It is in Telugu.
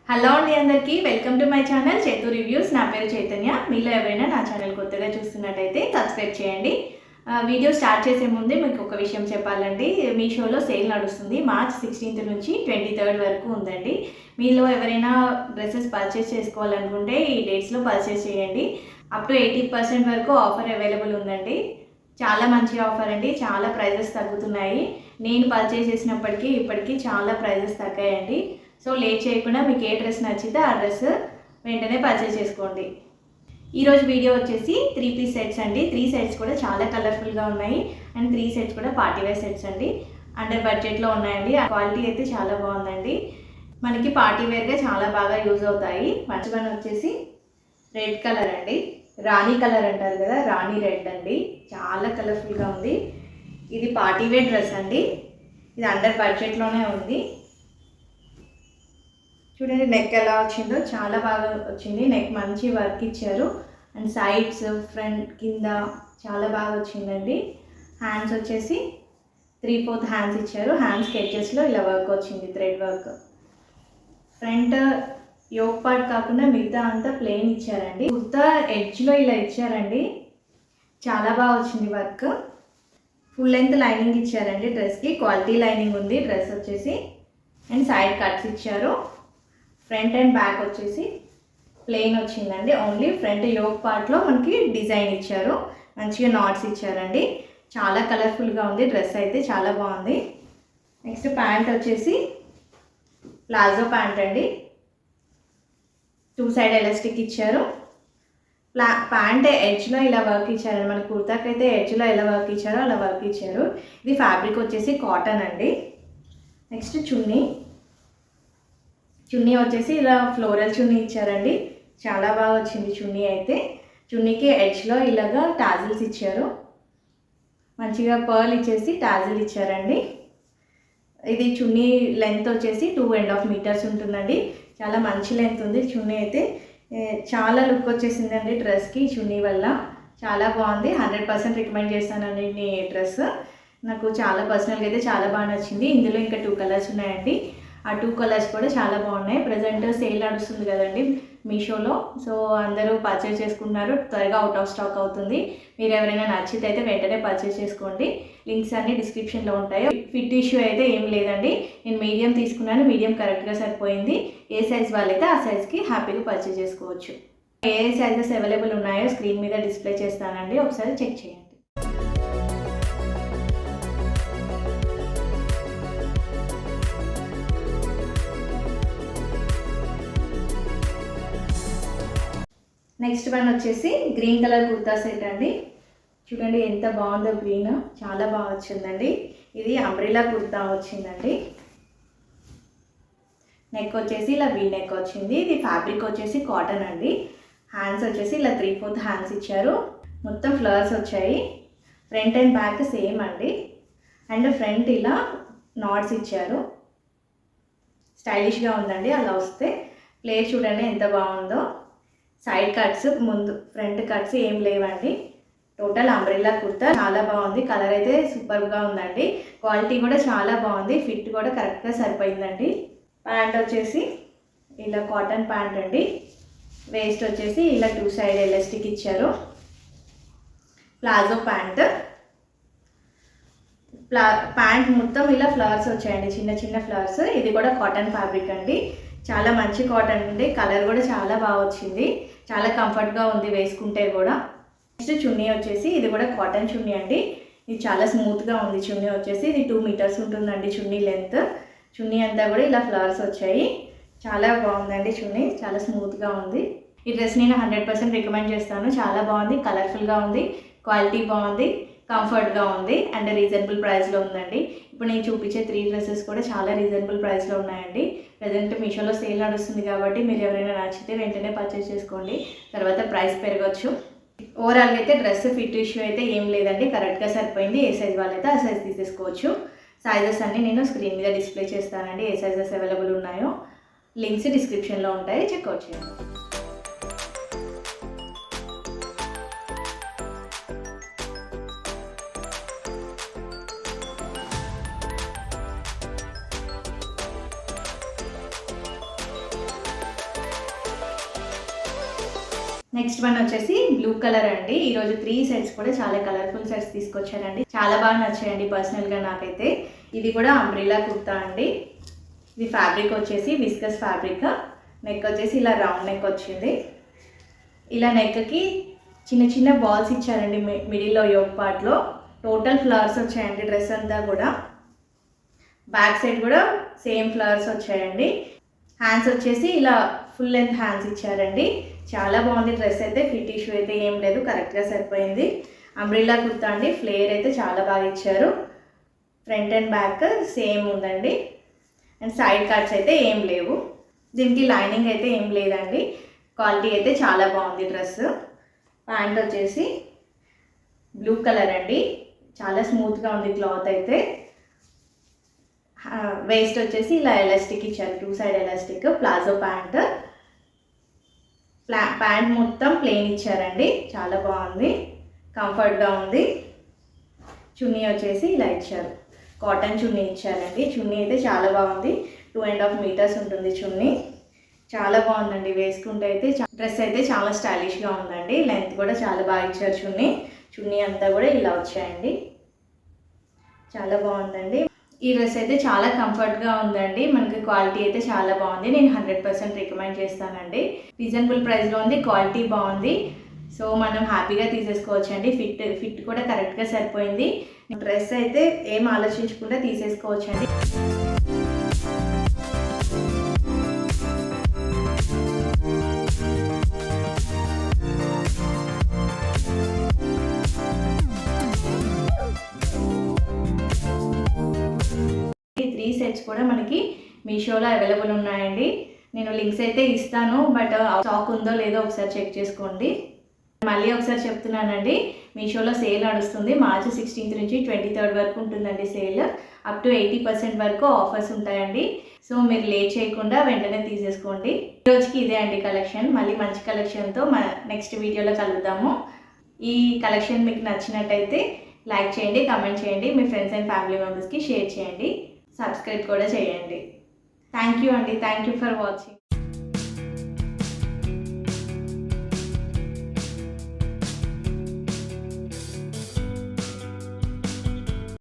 హలో అండి అందరికీ వెల్కమ్ టు మై ఛానల్ చేతు రివ్యూస్. నా పేరు చైతన్య. మీలో ఎవరైనా నా ఛానల్ కొత్తగా చూస్తున్నట్టయితే సబ్స్క్రైబ్ చేయండి. వీడియో స్టార్ట్ చేసే ముందే మీకు ఒక విషయం చెప్పాలండి. మీషోలో సేల్ నడుస్తుంది. మార్చ్ 16th నుంచి 23rd వరకు ఉందండి. మీలో ఎవరైనా డ్రెస్సెస్ పర్చేస్ చేసుకోవాలనుకుంటే ఈ డేట్స్లో పర్చేస్ చేయండి. అప్ టు 80% వరకు ఆఫర్ అవైలబుల్ ఉందండి. చాలా మంచి ఆఫర్ అండి. చాలా ప్రైజెస్ తగ్గుతున్నాయి. నేను పర్చేస్ చేసినప్పటికీ ఇప్పటికీ చాలా ప్రైజెస్ తగ్గాయండి. సో లేట్ చేయకుండా మీకు ఏ డ్రెస్ నచ్చితే ఆ డ్రెస్ వెంటనే పర్చేస్ చేసుకోండి. ఈరోజు వీడియో వచ్చేసి 3 పీస్ సెట్స్ అండి. 3 సెట్స్ కూడా చాలా కలర్ఫుల్గా ఉన్నాయి అండ్ 3 సెట్స్ కూడా పార్టీ వేర్ సెట్స్ అండి. అండర్ బడ్జెట్లో ఉన్నాయండి. ఆ క్వాలిటీ అయితే చాలా బాగుందండి. మనకి పార్టీ వేర్గా చాలా బాగా యూజ్ అవుతాయి. ఫస్ట్ వన్ వచ్చేసి రెడ్ కలర్ అండి. రాణి కలర్ అంటారు కదా, రాణి రెడ్ అండి. చాలా కలర్ఫుల్గా ఉంది. ఇది పార్టీ వేర్ డ్రెస్ అండి. ఇది అండర్ బడ్జెట్లోనే ఉంది. చూడండి నెక్ ఎలా వచ్చిందో, చాలా బాగా వచ్చింది. నెక్ మంచి వర్క్ ఇచ్చారు అండ్ సైడ్స్ ఫ్రంట్ కింద చాలా బాగా వచ్చిందండి. హ్యాండ్స్ వచ్చేసి 3/4 హ్యాండ్స్ ఇచ్చారు. హ్యాండ్స్కి ఎడ్జెస్లో ఇలా వర్క్ వచ్చింది, thread work. Front yoke part కాకుండా మిగతా అంతా ప్లెయిన్ ఇచ్చారండి. కుర్తా ఎడ్జ్లో ఇలా ఇచ్చారండి. చాలా బాగా వచ్చింది వర్క్. ఫుల్ లెంత్ లైనింగ్ ఇచ్చారండి డ్రెస్కి. క్వాలిటీ లైనింగ్ ఉంది డ్రెస్ వచ్చేసి. అండ్ సైడ్ కట్స్ ఇచ్చారు. ఫ్రంట్ అండ్ బ్యాక్ వచ్చేసి ప్లెయిన్ వచ్చిందండి. ఓన్లీ ఫ్రంట్ యోక్ పార్ట్లో మనకి డిజైన్ ఇచ్చారు. మంచిగా నాట్స్ ఇచ్చారండి. చాలా కలర్ఫుల్గా ఉంది డ్రెస్ అయితే, చాలా బాగుంది. నెక్స్ట్ ప్యాంట్ వచ్చేసి ప్లాజో ప్యాంట్ అండి. 2 సైడ్ ఎలాస్టిక్ ఇచ్చారు. ప్యాంట్ ఎడ్జ్లో ఇలా వర్క్ ఇచ్చారండి. మన కుర్తాకి అయితే ఎడ్జ్లో ఎలా వర్క్ ఇచ్చారో అలా వర్క్ ఇచ్చారు. ఇది ఫ్యాబ్రిక్ వచ్చేసి కాటన్ అండి. నెక్స్ట్ చున్నీ వచ్చేసి ఇలా ఫ్లోరల్ చున్నీ ఇచ్చారండి. చాలా బాగా వచ్చింది చున్నీ అయితే. చున్నీకి ఎడ్జ్లో ఇలాగా టాజిల్స్ ఇచ్చారు. మంచిగా పర్ల్ ఇచ్చేసి టాజిల్ ఇచ్చారండి. ఇది చున్నీ లెంత్ వచ్చేసి 2.5 మీటర్స్ ఉంటుందండి. చాలా మంచి లెంత్ ఉంది చున్నీ అయితే. చాలా లుక్ వచ్చేసిందండి డ్రెస్కి చున్నీ వల్ల. చాలా బాగుంది. 100% రికమెండ్ చేస్తానండి ఈ డ్రెస్. నాకు చాలా పర్సనల్గా అయితే చాలా బాగా నచ్చింది. ఇందులో ఇంకా 2 కలర్స్ ఉన్నాయండి. ఆ 2 కలర్స్ కూడా చాలా బాగున్నాయి. ప్రజెంట్ సేల్ నడుస్తుంది కదండి మీషోలో. సో అందరూ పర్చేస్ చేసుకుంటున్నారు. త్వరగా అవుట్ ఆఫ్ స్టాక్ అవుతుంది. మీరు ఎవరైనా నచ్చితే అయితే వెంటనే పర్చేస్ చేసుకోండి. లింక్స్ అన్నీ డిస్క్రిప్షన్లో ఉంటాయి. ఫిట్ ఇష్యూ అయితే ఏం లేదండి. నేను మీడియం తీసుకున్నాను. మీడియం కరెక్ట్గా సరిపోయింది. ఏ సైజ్ వాళ్ళైతే ఆ సైజ్కి హ్యాపీగా పర్చేస్ చేసుకోవచ్చు. ఏ సైజెస్ అవైలబుల్ ఉన్నాయో స్క్రీన్ మీద డిస్ప్లే చేస్తానండి, ఒకసారి చెక్ చేయండి. నెక్స్ట్ వన్ వచ్చేసి గ్రీన్ కలర్ కుర్తా సెట్ అండి. చూడండి ఎంత బాగుందో గ్రీన్, చాలా బాగా వచ్చిందండి. ఇది అంబ్రెల్లా కుర్తా వచ్చిందండి. నెక్ వచ్చేసి ఇలా వీ నెక్ వచ్చింది. ఇది ఫ్యాబ్రిక్ వచ్చేసి కాటన్ అండి. హ్యాండ్స్ వచ్చేసి ఇలా 3/4 హ్యాండ్స్ ఇచ్చారు. మొత్తం ఫ్లవర్స్ వచ్చాయి. ఫ్రంట్ అండ్ బ్యాక్ సేమ్ అండి. అండ్ ఫ్రంట్ ఇలా నాట్స్ ఇచ్చారు. స్టైలిష్గా ఉందండి అలా వస్తే. ప్లేస్ చూడండి ఎంత బాగుందో. సైడ్ కట్స్, ముందు ఫ్రంట్ కట్స్ ఏం లేవండి. టోటల్ అంబ్రెల్లా కుర్తా చాలా బాగుంది. కలర్ అయితే సూపర్గా ఉందండి. క్వాలిటీ కూడా చాలా బాగుంది. ఫిట్ కూడా కరెక్ట్గా సరిపోయిందండి. ప్యాంట్ వచ్చేసి ఇలా కాటన్ ప్యాంట్ అండి. వేస్ట్ వచ్చేసి ఇలా 2 సైడ్ ఎలాస్టిక్ ఇచ్చారు. Palazzo pant. ప్యాంట్ మొత్తం ఇలా ఫ్లవర్స్ వచ్చాయండి, చిన్న చిన్న ఫ్లవర్స్. ఇది కూడా కాటన్ ఫ్యాబ్రిక్ అండి. చాలా మంచి కాటన్ అండి. కలర్ కూడా చాలా బాగా వచ్చింది. చాలా కంఫర్ట్గా ఉంది వేసుకుంటే కూడా. నెక్స్ట్ చున్నీ వచ్చేసి ఇది కూడా కాటన్ చున్నీ అండి. ఇది చాలా స్మూత్గా ఉంది చున్నీ వచ్చేసి. ఇది 2 మీటర్స్ ఉంటుందండి చున్నీ లెంత్. చున్నీ అంతా కూడా ఇలా ఫ్లవర్స్ వచ్చాయి. చాలా బాగుందండి చున్నీ, చాలా స్మూత్గా ఉంది. ఈ డ్రెస్ నేను 100% రికమెండ్ చేస్తాను. చాలా బాగుంది, కలర్ఫుల్గా ఉంది, క్వాలిటీ బాగుంది, కంఫర్ట్గా ఉంది అండ్ రీజనబుల్ ప్రైస్లో ఉందండి. ఇప్పుడు నేను చూపించే 3 డ్రెస్సెస్ కూడా చాలా రీజనబుల్ ప్రైస్లో ఉన్నాయండి. ప్రజెంట్ మీషోలో సేల్ నడుస్తుంది కాబట్టి మీరు ఎవరైనా నచ్చితే వెంటనే పర్చేస్ చేసుకోండి. తర్వాత ప్రైస్ పెరగచ్చు. ఓవరాల్గా అయితే డ్రెస్ ఫిట్ ఇష్యూ అయితే ఏం లేదండి. కరెక్ట్గా సరిపోయింది. ఏ సైజ్ వాళ్ళైతే ఆ సైజ్ తీసేసుకోవచ్చు. సైజెస్ అన్నీ నేను స్క్రీన్ మీద డిస్ప్లే చేస్తానండి. ఏ సైజెస్ అవైలబుల్ ఉన్నాయో లింక్స్ డిస్క్రిప్షన్లో ఉంటాయి, చెక్అవుట్ చేయండి. నెక్స్ట్ వన్ వచ్చేసి బ్లూ కలర్ అండి. ఈరోజు 3 సెట్స్ కూడా చాలా కలర్ఫుల్ సెట్స్ తీసుకొచ్చానండి. చాలా బాగా నచ్చాయండి పర్సనల్గా నాకైతే. ఇది కూడా అంబ్రెల్లా కుర్తా అండి. ఇది ఫ్యాబ్రిక్ వచ్చేసి విస్కస్ ఫ్యాబ్రిక్. నెక్ వచ్చేసి ఇలా రౌండ్ నెక్ వచ్చింది. ఇలా నెక్కి చిన్న చిన్న బాల్స్ ఇచ్చారండి మిడిల్లో యోక్ పార్ట్లో. టోటల్ ఫ్లవర్స్ వచ్చాయండి డ్రెస్ అంతా కూడా. బ్యాక్ సైడ్ కూడా సేమ్ ఫ్లవర్స్ వచ్చాయండి. హ్యాండ్స్ వచ్చేసి ఇలా ఫుల్ లెంత్ హ్యాండ్స్ ఇచ్చారండి. చాలా బాగుంది డ్రెస్ అయితే. ఫిట్ ఇష్యూ అయితే ఏం లేదు, కరెక్ట్గా సరిపోయింది. అంబ్రెల్లా కుర్తా అండి. ఫ్లేర్ అయితే చాలా బాగా ఇచ్చారు. ఫ్రంట్ అండ్ బ్యాక్ సేమ్ ఉందండి. అండ్ సైడ్ కట్స్ అయితే ఏం లేవు. దీనికి లైనింగ్ అయితే ఏం లేదండి. క్వాలిటీ అయితే చాలా బాగుంది డ్రెస్. ప్యాంట్ వచ్చేసి బ్లూ కలర్ అండి. చాలా స్మూత్గా ఉంది క్లాత్ అయితే. వేస్ట్ వచ్చేసి ఇలా ఎలాస్టిక్ ఇచ్చారు, 2 side elastic. Palazzo pant. Pant మొత్తం ప్లెయిన్ ఇచ్చారండి. చాలా బాగుంది, కంఫర్ట్గా ఉంది. చున్నీ వచ్చేసి ఇలా ఇచ్చారు, కాటన్ చున్నీ ఇచ్చారండి. చున్నీ అయితే చాలా బాగుంది. 2.5 మీటర్స్ ఉంటుంది చున్నీ. చాలా బాగుందండి వేసుకుంటే అయితే. డ్రెస్ అయితే చాలా స్టైలిష్గా ఉందండి. లెంత్ కూడా చాలా బాగా ఇచ్చారు చున్నీ. చున్నీ అంతా కూడా ఇలా వచ్చాయండి. చాలా బాగుందండి. ఈ డ్రెస్ అయితే చాలా కంఫర్ట్గా ఉందండి. మనకి క్వాలిటీ అయితే చాలా బాగుంది. నేను 100% రికమెండ్ చేస్తానండి. రీజనబుల్ ప్రైస్లో ఉంది, క్వాలిటీ బాగుంది. సో మనం హ్యాపీగా తీసేసుకోవచ్చండి. ఫిట్ కూడా కరెక్ట్గా సరిపోయింది. డ్రెస్ అయితే ఏం ఆలోచించకుండా తీసేసుకోవచ్చండి. ఈ 3 సెట్స్ కూడా మనకి మీషోలో అవైలబుల్ ఉన్నాయండి. నేను లింక్స్ అయితే ఇస్తాను, బట్ స్టాక్ ఉందో లేదో ఒకసారి చెక్ చేసుకోండి. మళ్ళీ ఒకసారి చెప్తున్నానండి, మీషోలో సేల్ నడుస్తుంది. మార్చి 16th నుంచి 23rd వరకు ఉంటుందండి సేల్. అప్ టు 80% వరకు ఆఫర్స్ ఉంటాయండి. సో మీరు లేట్ చేయకుండా వెంటనే తీసేసుకోండి. ఈరోజుకి ఇదే అండి కలెక్షన్. మళ్ళీ మంచి కలెక్షన్తో నెక్స్ట్ వీడియోలో కలుద్దాము. ఈ కలెక్షన్ మీకు నచ్చినట్టయితే లైక్ చేయండి, కమెంట్ చేయండి, మీ ఫ్రెండ్స్ అండ్ ఫ్యామిలీ మెంబర్స్కి షేర్ చేయండి, సబ్స్క్రైబ్ కూడా చేయండి. థ్యాంక్ యూ అండి. Thank you for watching.